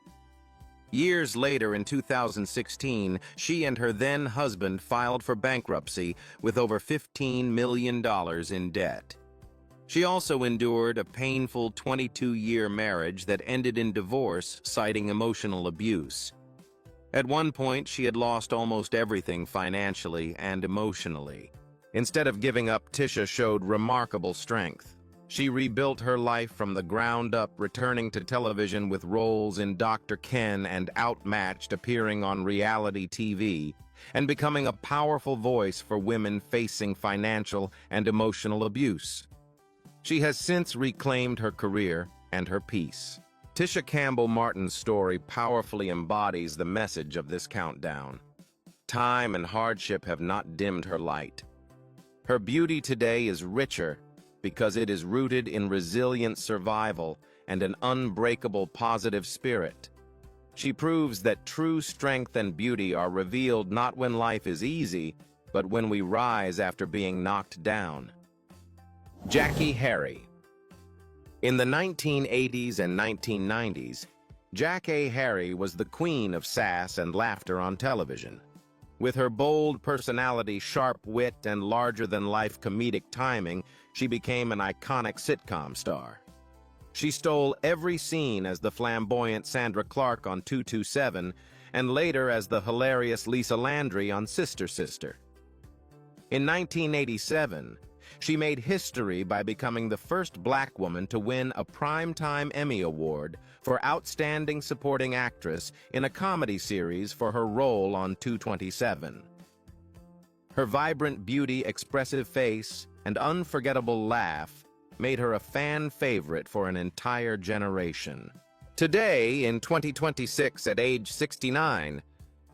[SPEAKER 1] Years later, in 2016, she and her then-husband filed for bankruptcy with over $15 million in debt. She also endured a painful 22-year marriage that ended in divorce, citing emotional abuse. At one point, she had lost almost everything financially and emotionally. Instead of giving up, Tisha showed remarkable strength. She rebuilt her life from the ground up, returning to television with roles in Dr. Ken and Outmatched, appearing on reality TV, and becoming a powerful voice for women facing financial and emotional abuse. She has since reclaimed her career and her peace. Tisha Campbell Martin's story powerfully embodies the message of this countdown. Time and hardship have not dimmed her light. Her beauty today is richer because it is rooted in resilient survival and an unbreakable positive spirit. She proves that true strength and beauty are revealed not when life is easy, but when we rise after being knocked down. Jackie Harry. In the 1980s and 1990s, Jackie Harry was the queen of sass and laughter on television. With her bold personality, sharp wit, and larger-than-life comedic timing, she became an iconic sitcom star. She stole every scene as the flamboyant Sandra Clark on 227, and later as the hilarious Lisa Landry on Sister Sister. In 1987, she made history by becoming the first black woman to win a Primetime Emmy Award for Outstanding Supporting Actress in a comedy series for her role on 227. Her vibrant beauty, expressive face, and unforgettable laugh made her a fan favorite for an entire generation. Today, in 2026, at age 69,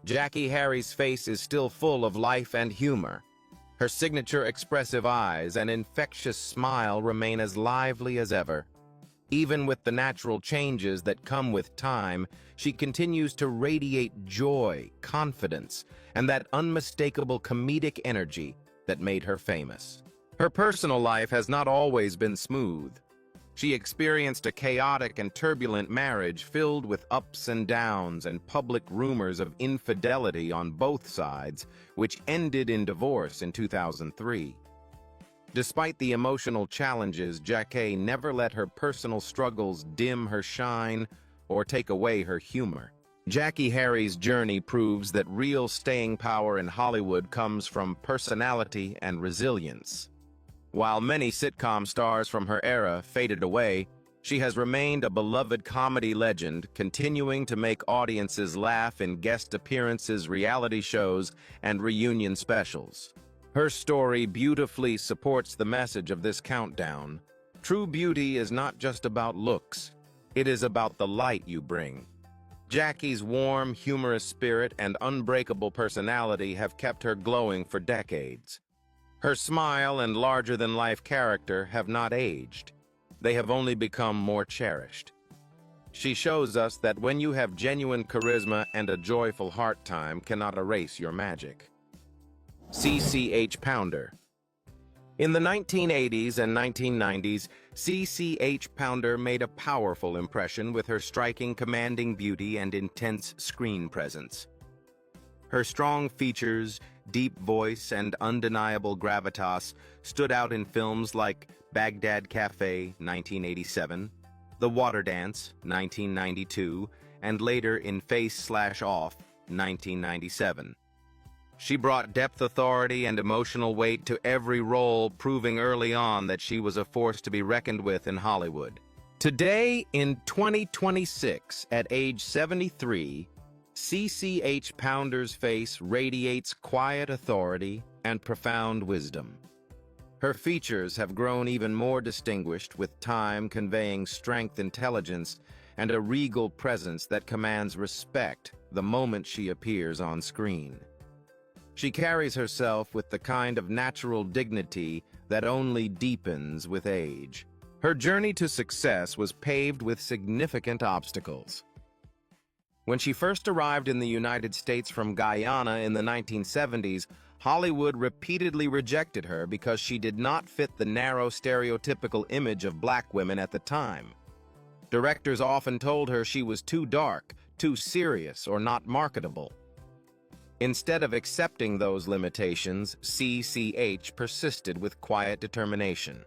[SPEAKER 1] Jackie Harry's face is still full of life and humor. Her signature expressive eyes and infectious smile remain as lively as ever. Even with the natural changes that come with time, she continues to radiate joy, confidence, and that unmistakable comedic energy that made her famous. Her personal life has not always been smooth. She experienced a chaotic and turbulent marriage filled with ups and downs and public rumors of infidelity on both sides, which ended in divorce in 2003. Despite the emotional challenges, Jackie never let her personal struggles dim her shine or take away her humor. Jackie Harry's journey proves that real staying power in Hollywood comes from personality and resilience. While many sitcom stars from her era faded away, she has remained a beloved comedy legend, continuing to make audiences laugh in guest appearances, reality shows, and reunion specials. Her story beautifully supports the message of this countdown. True beauty is not just about looks. It is about the light you bring. Jackie's warm, humorous spirit and unbreakable personality have kept her glowing for decades. Her smile and larger-than-life character have not aged. They have only become more cherished. She shows us that when you have genuine charisma and a joyful heart, time cannot erase your magic. CCH Pounder. In the 1980s and 1990s, CCH Pounder made a powerful impression with her striking, commanding beauty and intense screen presence. Her strong features, deep voice, and undeniable gravitas stood out in films like Baghdad Cafe, 1987, The Water Dance, 1992, and later in Face/Off, 1997. She brought depth, authority, and emotional weight to every role, proving early on that she was a force to be reckoned with in Hollywood. Today, in 2026, at age 73, CCH Pounder's face radiates quiet authority and profound wisdom. Her features have grown even more distinguished, with time conveying strength, intelligence, and a regal presence that commands respect the moment she appears on screen. She carries herself with the kind of natural dignity that only deepens with age. Her journey to success was paved with significant obstacles. When she first arrived in the United States from Guyana in the 1970s, Hollywood repeatedly rejected her because she did not fit the narrow stereotypical image of black women at the time. Directors often told her she was too dark, too serious, or not marketable. Instead of accepting those limitations, CCH persisted with quiet determination.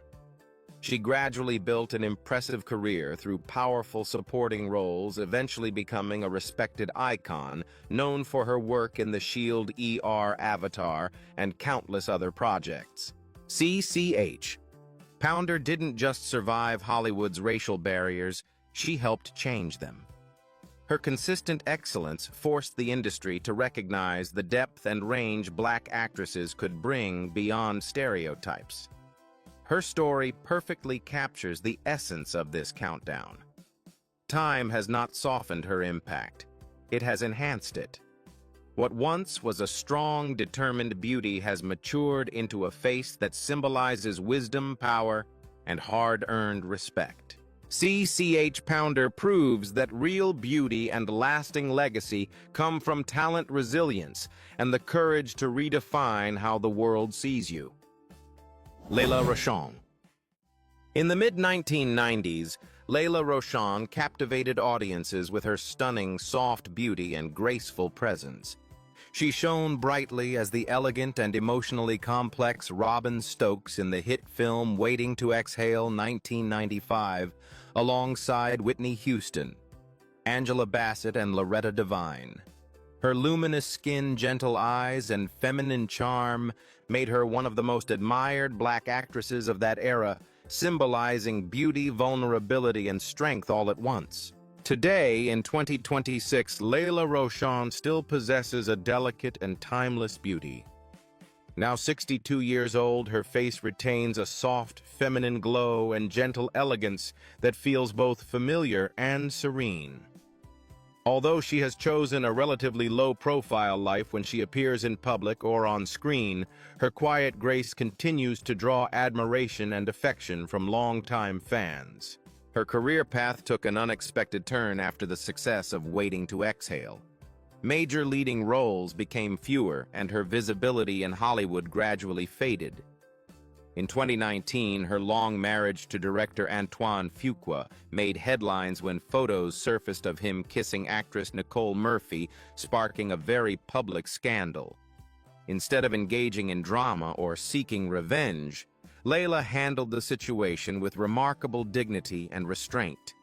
[SPEAKER 1] She gradually built an impressive career through powerful supporting roles, eventually becoming a respected icon, known for her work in the S.H.I.E.L.D. ER Avatar and countless other projects. CCH Pounder didn't just survive Hollywood's racial barriers, she helped change them. Her consistent excellence forced the industry to recognize the depth and range black actresses could bring beyond stereotypes. Her story perfectly captures the essence of this countdown. Time has not softened her impact. It has enhanced it. What once was a strong, determined beauty has matured into a face that symbolizes wisdom, power, and hard-earned respect. CCH Pounder proves that real beauty and lasting legacy come from talent, resilience, and the courage to redefine how the world sees you. Layla Rochon. In the mid-1990s, Layla Rochon captivated audiences with her stunning, soft beauty and graceful presence. She shone brightly as the elegant and emotionally complex Robin Stokes in the hit film Waiting to Exhale 1995, alongside Whitney Houston, Angela Bassett, and Loretta Devine. Her luminous skin, gentle eyes, and feminine charm made her one of the most admired black actresses of that era, symbolizing beauty, vulnerability, and strength all at once. Today, in 2026, Layla Rochon still possesses a delicate and timeless beauty. Now 62 years old, her face retains a soft, feminine glow and gentle elegance that feels both familiar and serene. Although she has chosen a relatively low-profile life when she appears in public or on screen, her quiet grace continues to draw admiration and affection from longtime fans. Her career path took an unexpected turn after the success of Waiting to Exhale. Major leading roles became fewer, and her visibility in Hollywood gradually faded. In 2019, her long marriage to director Antoine Fuqua made headlines when photos surfaced of him kissing actress Nicole Murphy, sparking a very public scandal. Instead of engaging in drama or seeking revenge, Layla handled the situation with remarkable dignity and restraint.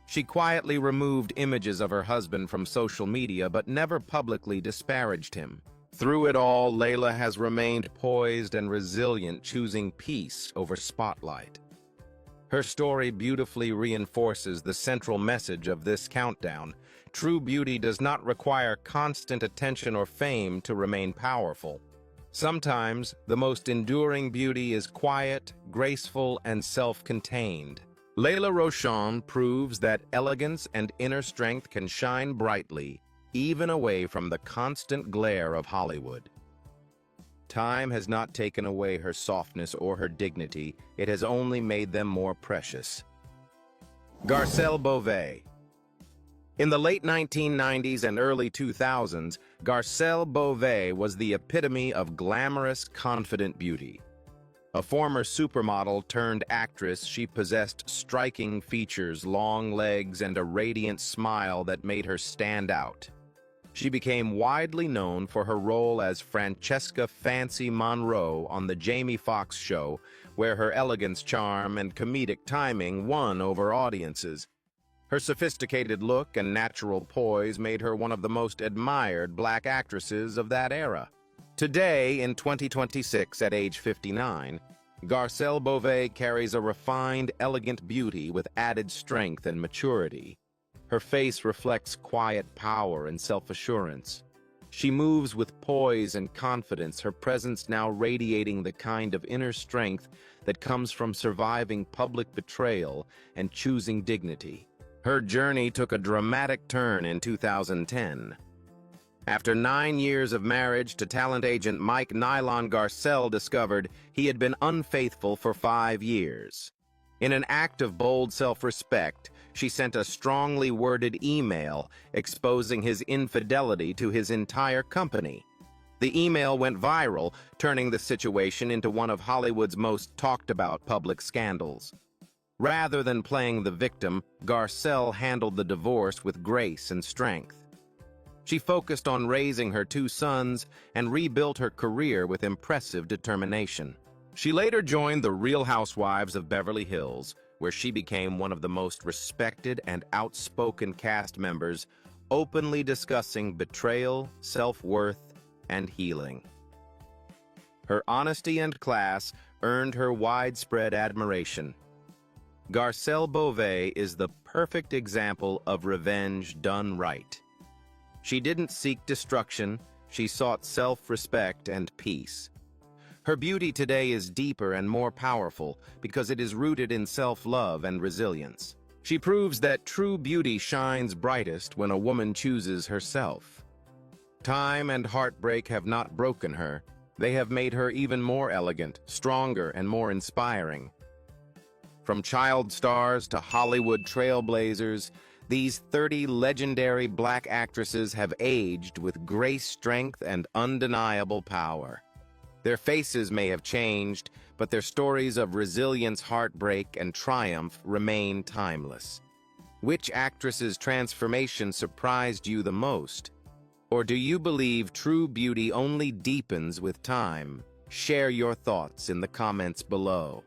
[SPEAKER 1] She quietly removed images of her husband from social media but never publicly disparaged him. Through it all, Layla has remained poised and resilient, choosing peace over spotlight. Her story beautifully reinforces the central message of this countdown. True beauty does not require constant attention or fame to remain powerful. Sometimes, the most enduring beauty is quiet, graceful, and self-contained. Layla Rochon proves that elegance and inner strength can shine brightly, even away from the constant glare of Hollywood. Time has not taken away her softness or her dignity, it has only made them more precious. Garcelle Beauvais. In the late 1990s and early 2000s, Garcelle Beauvais was the epitome of glamorous, confident beauty. A former supermodel turned actress, she possessed striking features, long legs, and a radiant smile that made her stand out. She became widely known for her role as Francesca Fancy Monroe on The Jamie Foxx Show, where her elegance, charm, and comedic timing won over audiences. Her sophisticated look and natural poise made her one of the most admired black actresses of that era. Today, in 2026, at age 59, Garcelle Beauvais carries a refined, elegant beauty with added strength and maturity. Her face reflects quiet power and self-assurance. She moves with poise and confidence, her presence now radiating the kind of inner strength that comes from surviving public betrayal and choosing dignity. Her journey took a dramatic turn in 2010. After 9 years of marriage to talent agent Mike Nylon, Garcelle discovered he had been unfaithful for 5 years. In an act of bold self-respect, she sent a strongly worded email exposing his infidelity to his entire company. The email went viral, turning the situation into one of Hollywood's most talked-about public scandals. Rather than playing the victim, Garcelle handled the divorce with grace and strength. She focused on raising her 2 sons and rebuilt her career with impressive determination. She later joined the Real Housewives of Beverly Hills, where she became one of the most respected and outspoken cast members, openly discussing betrayal, self-worth, and healing. Her honesty and class earned her widespread admiration. Garcelle Beauvais is the perfect example of revenge done right. She didn't seek destruction, she sought self-respect and peace. Her beauty today is deeper and more powerful because it is rooted in self-love and resilience. She proves that true beauty shines brightest when a woman chooses herself. Time and heartbreak have not broken her. They have made her even more elegant, stronger, and more inspiring. From child stars to Hollywood trailblazers, these 30 legendary black actresses have aged with grace, strength, and undeniable power. Their faces may have changed, but their stories of resilience, heartbreak, and triumph remain timeless. Which actress's transformation surprised you the most? Or do you believe true beauty only deepens with time? Share your thoughts in the comments below.